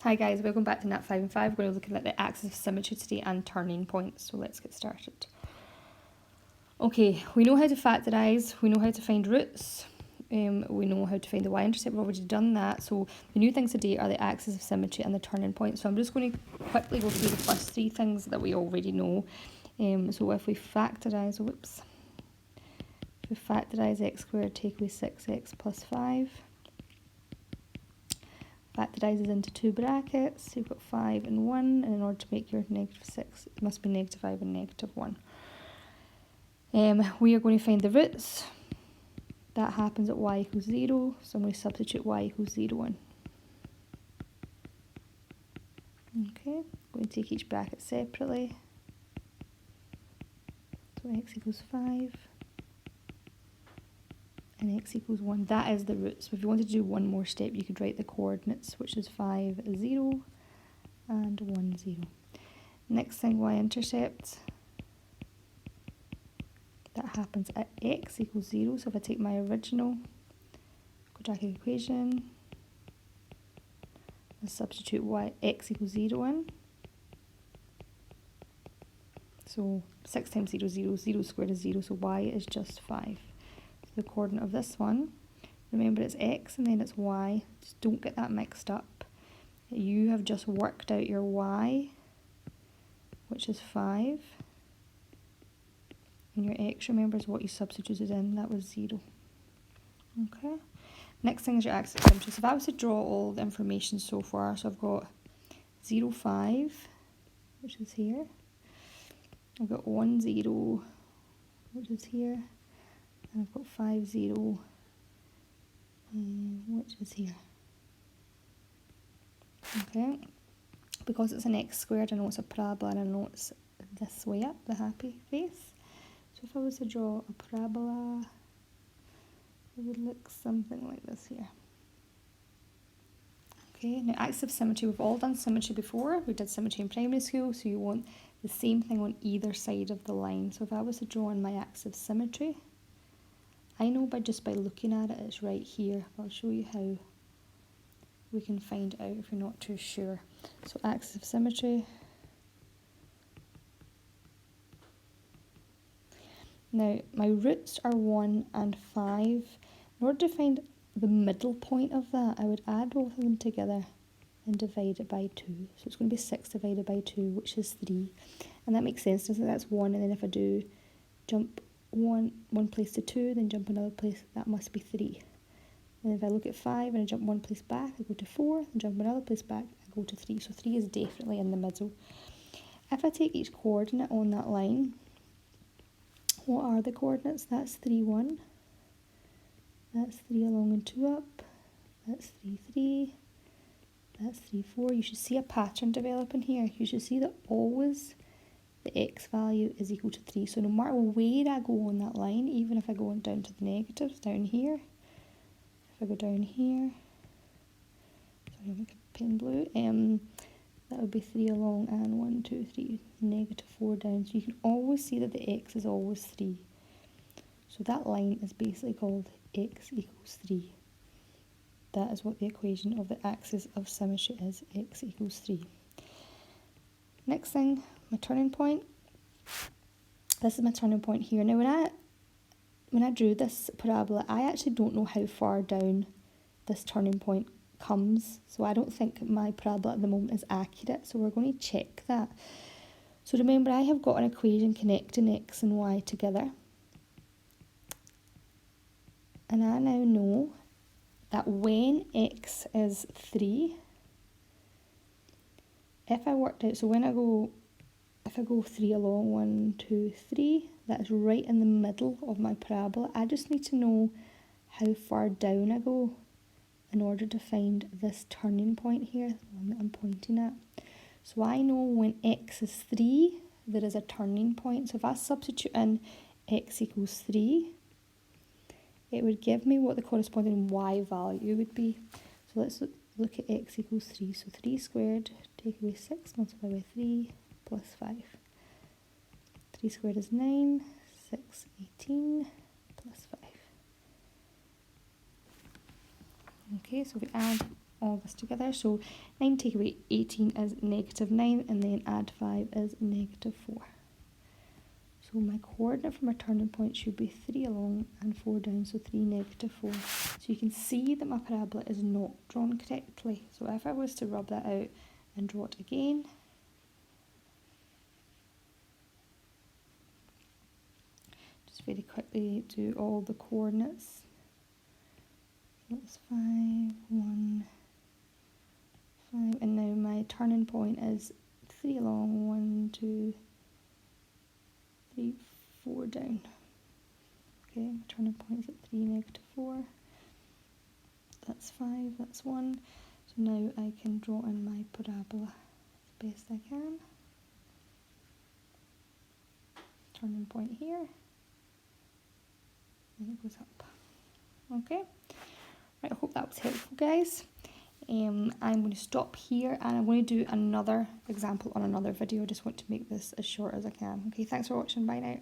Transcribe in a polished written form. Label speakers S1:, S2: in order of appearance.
S1: Hi guys, welcome back to Nat 5 and 5. We're going to be looking at the axis of symmetry today and turning points, so let's get started. Okay, we know how to factorise, we know how to find roots, we know how to find the y-intercept, we've already done that. So the new things today are the axis of symmetry and the turning point. So I'm just going to quickly go through the first three things that we already know. So if we factorise, if we factorise x squared, take away 6x plus 5. Factorises into two brackets, so you've got 5 and 1, and in order to make your negative 6, it must be negative 5 and negative 1. We are going to find the roots. That happens at y equals 0, so I'm going to substitute y equals 0 in. Okay, I'm going to take each bracket separately. So x equals 5. And x equals 1. That is the root. So if you wanted to do one more step, you could write the coordinates, which is 5, 0, and 1, 0. Next thing, y-intercept. That happens at x equals 0. So if I take my original quadratic equation and substitute x equals 0 in. So 6 times 0 is 0. 0 squared is 0. So y is just 5. The coordinate of this one, remember it's x and then it's y, just don't get that mixed up. You have just worked out your y, which is 5, and your x, remember, is what you substituted in, that was 0. Okay, next thing is your axis of symmetry. So if I was to draw all the information so far, so I've got 0, 5, which is here, I've got 1, 0, which is here, and I've got 5, 0, which is here. Okay, because it's an x squared, I know it's a parabola and I know it's this way up, the happy face. So if I was to draw a parabola, it would look something like this here. Okay, now axis of symmetry, we've all done symmetry before. We did symmetry in primary school, so you want the same thing on either side of the line. So if I was to draw on my axis of symmetry, I know just by looking at it, it's right here. I'll show you how we can find out if you're not too sure. So axis of symmetry. Now, my roots are 1 and 5. In order to find the middle point of that, I would add both of them together and divide it by 2. So it's going to be 6 divided by 2, which is 3. And that makes sense, doesn't it? That's 1, and then if I do jump one place to 2, then jump another place, that must be 3. And if I look at 5 and I jump one place back, I go to 4, and jump another place back, I go to 3. So 3 is definitely in the middle. If I take each coordinate on that line, what are the coordinates? That's 3, 1. That's 3 along and 2 up. That's 3, 3. That's 3, 4. You should see a pattern developing here. You should see that always the x value is equal to 3. So no matter where I go on that line, even if I go down to the negatives, down here, if I go down here, sorry, I'll make a pen blue, that would be 3 along and 1, 2, 3, negative 4 down. So you can always see that the x is always 3. So that line is basically called x equals 3. That is what the equation of the axis of symmetry is, x equals 3. Next thing, my turning point. This is my turning point here. Now when I drew this parabola, I actually don't know how far down this turning point comes. So I don't think my parabola at the moment is accurate. So we're going to check that. So remember, I have got an equation connecting x and y together. And I now know that when x is 3, if I worked out, so if I go 3 along, 1, 2, 3, that's right in the middle of my parabola. I just need to know how far down I go in order to find this turning point here, the one that I'm pointing at. So I know when x is 3, there is a turning point. So if I substitute in x equals 3, it would give me what the corresponding y value would be. So let's look at x equals 3. So 3 squared, take away 6, multiply by 3, plus 5. 3 squared is 9, 6, 18, plus 5. Okay, so we add all this together. So 9 take away 18 is -9, and then add 5 is -4. So my coordinate for my turning point should be 3 along and 4 down, so 3, -4. So you can see that my parabola is not drawn correctly. So if I was to rub that out and draw it again, just very quickly do all the coordinates. That's 5, 1, 5, and now my turning point is 3 along, 1, 2, 3, 4 down. Okay, my turning point is at 3, -4. That's 5, that's 1. So now I can draw in my parabola as best I can. Turning point here, and it goes up. Okay, right, I hope that was helpful, guys. I'm going to stop here, and I'm going to do another example on another video. I just want to make this as short as I can. Okay, thanks for watching. Bye now.